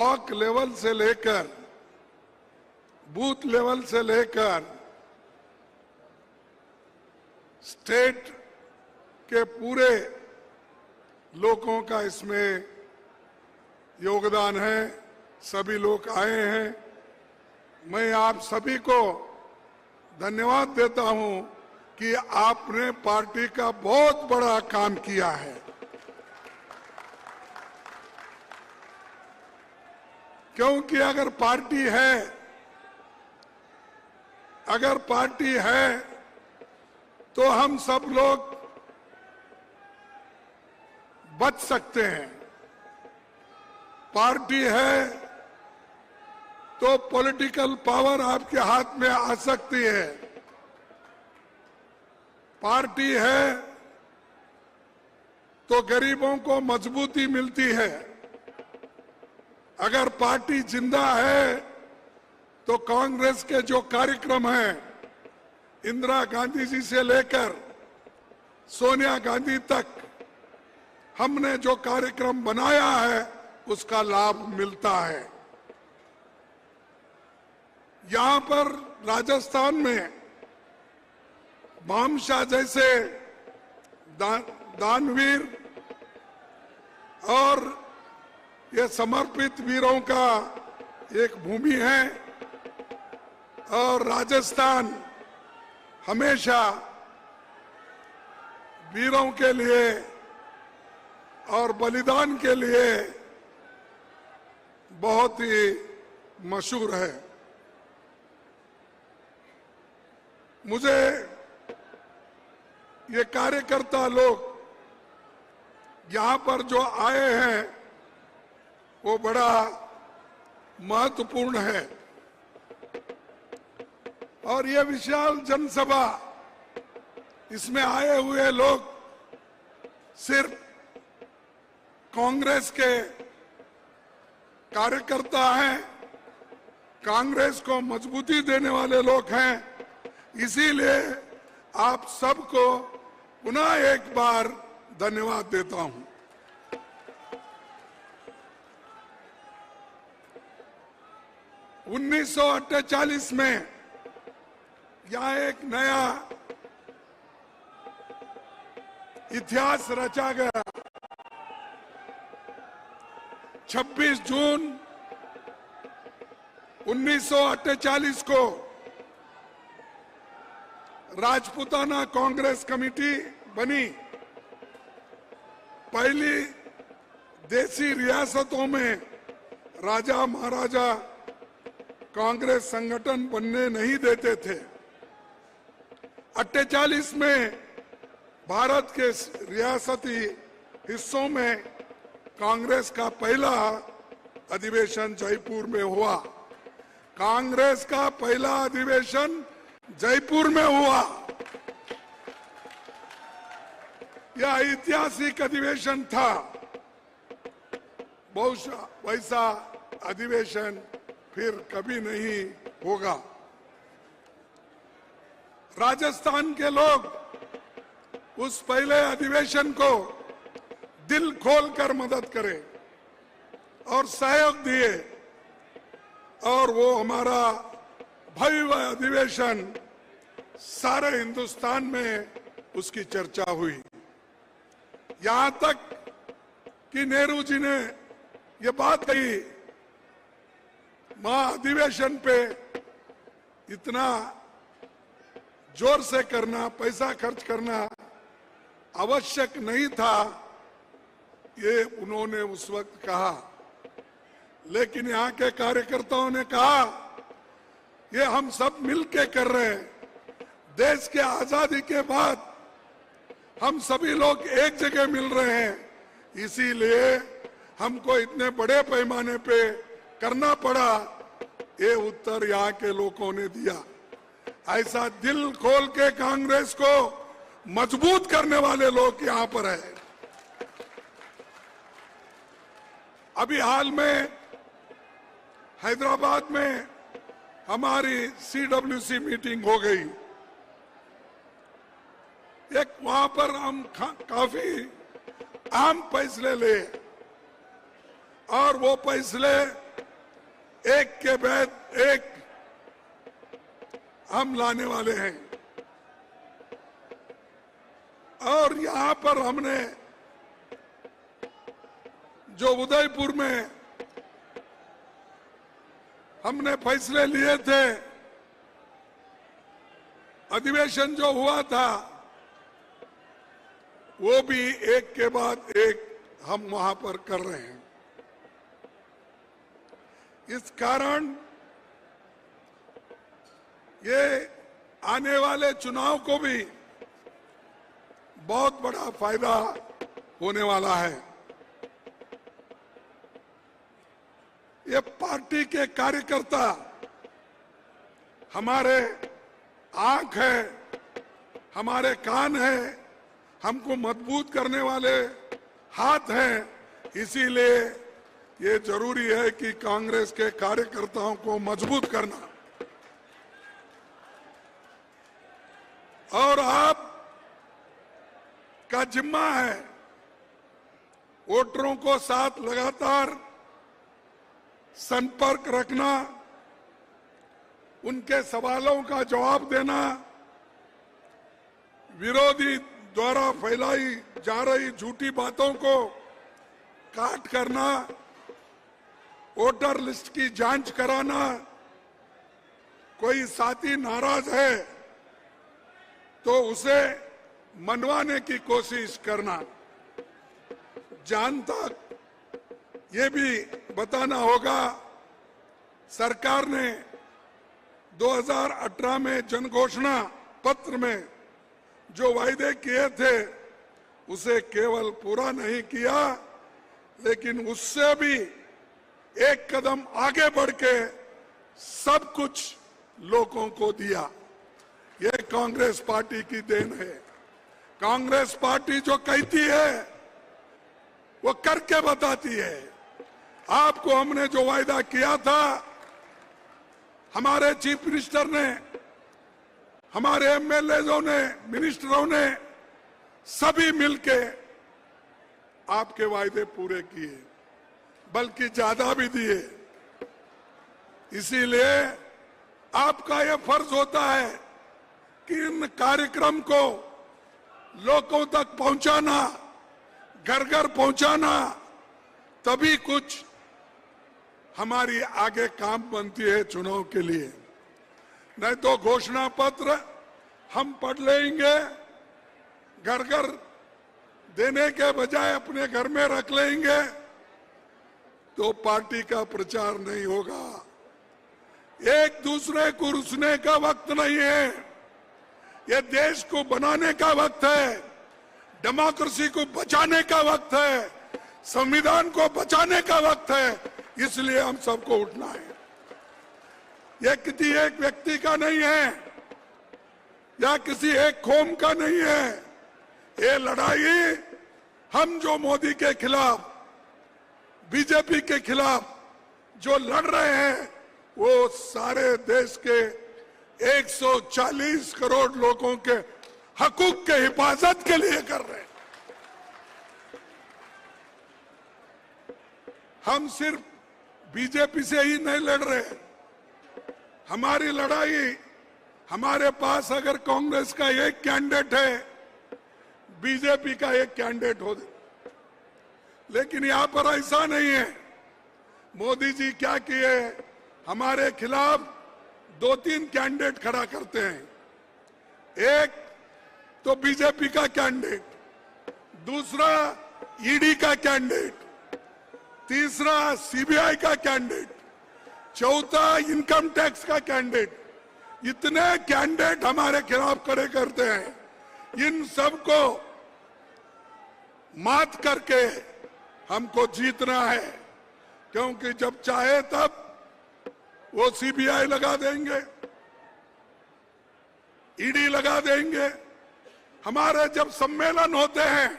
Block level से लेकर booth level से लेकर स्टेट के पूरे लोगों का इसमें योगदान है। सभी लोग आए हैं। मैं आप सभी को धन्यवाद देता हूं कि आपने पार्टी का बहुत बड़ा काम किया है। क्योंकि अगर पार्टी है तो हम सब लोग बच सकते हैं। पार्टी है तो पॉलिटिकल पावर आपके हाथ में आ सकती है। पार्टी है तो गरीबों को मजबूती मिलती है। अगर पार्टी जिंदा है तो कांग्रेस के जो कार्यक्रम हैं, इंदिरा गांधी जी से लेकर सोनिया गांधी तक हमने जो कार्यक्रम बनाया है उसका लाभ मिलता है। यहां पर राजस्थान में भामशाह जैसे दानवीर और ये समर्पित वीरों का एक भूमि है और राजस्थान हमेशा वीरों के लिए और बलिदान के लिए बहुत ही मशहूर है। मुझे ये कार्यकर्ता लोग यहां पर जो आए हैं वो बड़ा महत्वपूर्ण है और ये विशाल जनसभा, इसमें आए हुए लोग सिर्फ कांग्रेस के कार्यकर्ता हैं, कांग्रेस को मजबूती देने वाले लोग हैं। इसीलिए आप सबको पुनः एक बार धन्यवाद देता हूं। उन्नीस सौ 48 में यहां एक नया इतिहास रचा गया। 26 जून 1948 को राजपूताना कांग्रेस कमेटी बनी। पहली देसी रियासतों में राजा महाराजा कांग्रेस संगठन बनने नहीं देते थे। 48 में भारत के रियासती हिस्सों में कांग्रेस का पहला अधिवेशन जयपुर में हुआ। कांग्रेस का पहला अधिवेशन जयपुर में हुआ। यह ऐतिहासिक अधिवेशन था। बहुशः वैसा अधिवेशन फिर कभी नहीं होगा। राजस्थान के लोग उस पहले अधिवेशन को दिल खोलकर मदद करे और सहयोग दिए और वो हमारा भव्य अधिवेशन सारे हिंदुस्तान में उसकी चर्चा हुई। यहां तक कि नेहरू जी ने ये बात कही, महाअधिवेशन पे इतना जोर से करना, पैसा खर्च करना आवश्यक नहीं था, ये उन्होंने उस वक्त कहा। लेकिन यहाँ के कार्यकर्ताओं ने कहा ये हम सब मिलके कर रहे हैं। देश के आजादी के बाद हम सभी लोग एक जगह मिल रहे हैं, इसीलिए हमको इतने बड़े पैमाने पे करना पड़ा। ये उत्तर यहाँ के लोगों ने दिया। ऐसा दिल खोल के कांग्रेस को मजबूत करने वाले लोग यहाँ पर है। अभी हाल में हैदराबाद में हमारी CWC मीटिंग हो गई। एक वहां पर हम काफी अहम फैसले ले और वो फैसले एक के बाद एक हम लाने वाले हैं। और यहां पर हमने जो उदयपुर में हमने फैसले लिए थे, अधिवेशन जो हुआ था, वो भी एक के बाद एक हम वहां पर कर रहे हैं। इस कारण ये आने वाले चुनाव को भी बहुत बड़ा फायदा होने वाला है। ये पार्टी के कार्यकर्ता हमारे आंख है, हमारे कान है, हमको मजबूत करने वाले हाथ हैं। इसीलिए ये जरूरी है कि कांग्रेस के कार्यकर्ताओं को मजबूत करना। और आप का जिम्मा है वोटरों को साथ लगातार संपर्क रखना, उनके सवालों का जवाब देना, विरोधी द्वारा फैलाई जा रही झूठी बातों को काट करना, वोटर लिस्ट की जांच कराना, कोई साथी नाराज है तो उसे मनवाने की कोशिश करना। जहां तक ये भी बताना होगा, सरकार ने 2018 में जनघोषणा पत्र में जो वायदे किए थे उसे केवल पूरा नहीं किया, लेकिन उससे भी एक कदम आगे बढ़ के सब कुछ लोगों को दिया। ये कांग्रेस पार्टी की देन है। कांग्रेस पार्टी जो कहती है वो करके बताती है। आपको हमने जो वायदा किया था, हमारे चीफ मिनिस्टर ने, हमारे एमएलएओं ने, मिनिस्टरों ने सभी मिलके आपके वायदे पूरे किए, बल्कि ज्यादा भी दिए। इसीलिए आपका यह फर्ज होता है कि इन कार्यक्रम को लोगों तक पहुंचाना, घर घर पहुंचाना, तभी कुछ हमारी आगे काम बनती है चुनाव के लिए। नहीं तो घोषणा पत्र हम पढ़ लेंगे, घर घर देने के बजाय अपने घर में रख लेंगे, तो पार्टी का प्रचार नहीं होगा। एक दूसरे को रुसने का वक्त नहीं है, ये देश को बनाने का वक्त है, डेमोक्रेसी को बचाने का वक्त है, संविधान को बचाने का वक्त है। इसलिए हम सबको उठना है। यह किसी एक व्यक्ति का नहीं है या किसी एक कौम का नहीं है। ये लड़ाई हम जो मोदी के खिलाफ, बीजेपी के खिलाफ जो लड़ रहे हैं, वो सारे देश के 140 करोड़ लोगों के हकूक के हिफाजत के लिए कर रहे हैं। हम सिर्फ बीजेपी से ही नहीं लड़ रहे। हमारी लड़ाई, हमारे पास अगर कांग्रेस का एक कैंडिडेट है, बीजेपी का एक कैंडिडेट हो, लेकिन यहां पर ऐसा नहीं है। मोदी जी क्या किए, हमारे खिलाफ 2-3 कैंडिडेट खड़ा करते हैं। एक तो बीजेपी का कैंडिडेट, दूसरा ईडी का कैंडिडेट, तीसरा सीबीआई का कैंडिडेट, चौथा इनकम टैक्स का कैंडिडेट। इतने कैंडिडेट हमारे खिलाफ खड़े करते हैं। इन सबको मात करके हमको जीतना है, क्योंकि जब चाहे तब वो सीबीआई लगा देंगे, ईडी लगा देंगे। हमारे जब सम्मेलन होते हैं,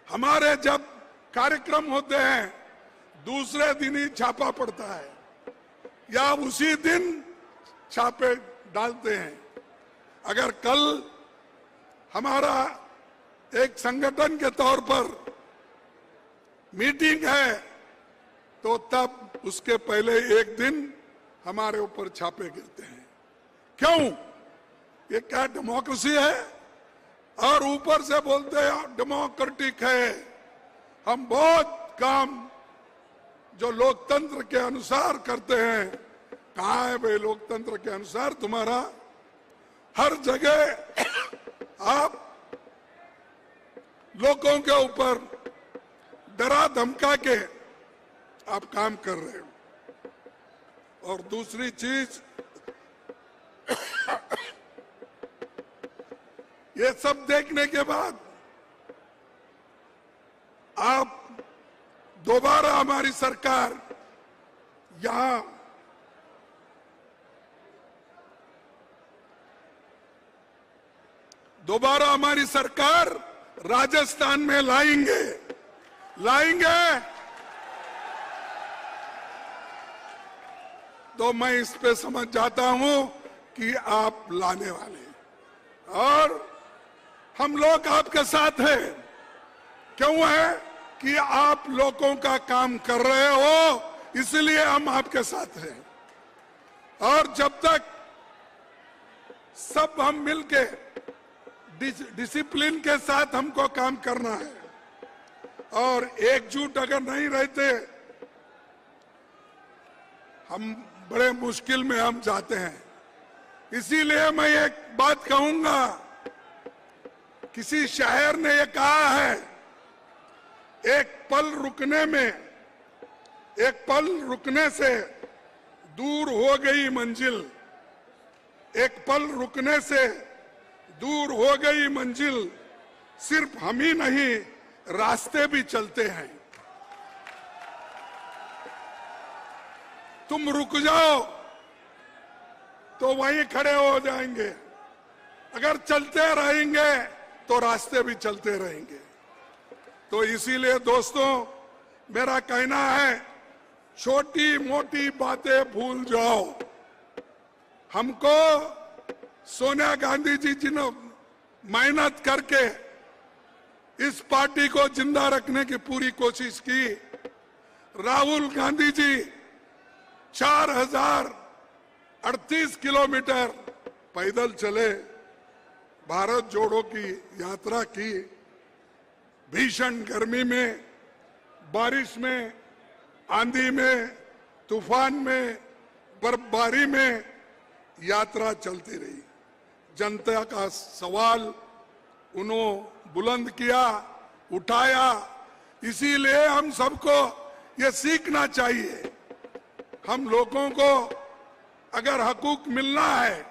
हमारे जब कार्यक्रम होते हैं, दूसरे दिन ही छापा पड़ता है या उसी दिन छापे डालते हैं। अगर कल हमारा एक संगठन के तौर पर मीटिंग है तो तब उसके पहले एक दिन हमारे ऊपर छापे गिरते हैं। क्यों? ये क्या डेमोक्रेसी है? और ऊपर से बोलते हैं डेमोक्रेटिक है। हम बहुत काम जो लोकतंत्र के अनुसार करते हैं। कहाँ है भाई लोकतंत्र के अनुसार तुम्हारा? हर जगह आप लोगों के ऊपर डरा धमका के आप काम कर रहे हो। और दूसरी चीज, ये सब देखने के बाद आप दोबारा हमारी सरकार यहां राजस्थान में लाएंगे तो मैं इस पे समझ जाता हूं कि आप लाने वाले हैं और हम लोग आपके साथ हैं। क्यों है? कि आप लोगों का काम कर रहे हो, इसलिए हम आपके साथ हैं। और जब तक सब हम मिलके डिसिप्लिन के साथ हमको काम करना है और एकजुट अगर नहीं रहते हम बड़े मुश्किल में हम जाते हैं। इसीलिए मैं एक बात कहूंगा, किसी शायर ने ये कहा है, एक पल रुकने से दूर हो गई मंजिल, एक पल रुकने से दूर हो गई मंजिल, सिर्फ हम ही नहीं रास्ते भी चलते हैं। तुम रुक जाओ तो वहीं खड़े हो जाएंगे, अगर चलते रहेंगे तो रास्ते भी चलते रहेंगे। तो इसीलिए दोस्तों मेरा कहना है, छोटी मोटी बातें भूल जाओ। हमको सोनिया गांधी जी जिन्होंने मेहनत करके इस पार्टी को जिंदा रखने की पूरी कोशिश की, राहुल गांधी जी 4038 किलोमीटर पैदल चले, भारत जोड़ो की यात्रा की, भीषण गर्मी में, बारिश में, आंधी में, तूफान में, बर्फबारी में यात्रा चलती रही। जनता का सवाल उन्होंने बुलंद किया, उठाया। इसीलिए हम सबको ये सीखना चाहिए, हम लोगों को अगर हकूक मिलना है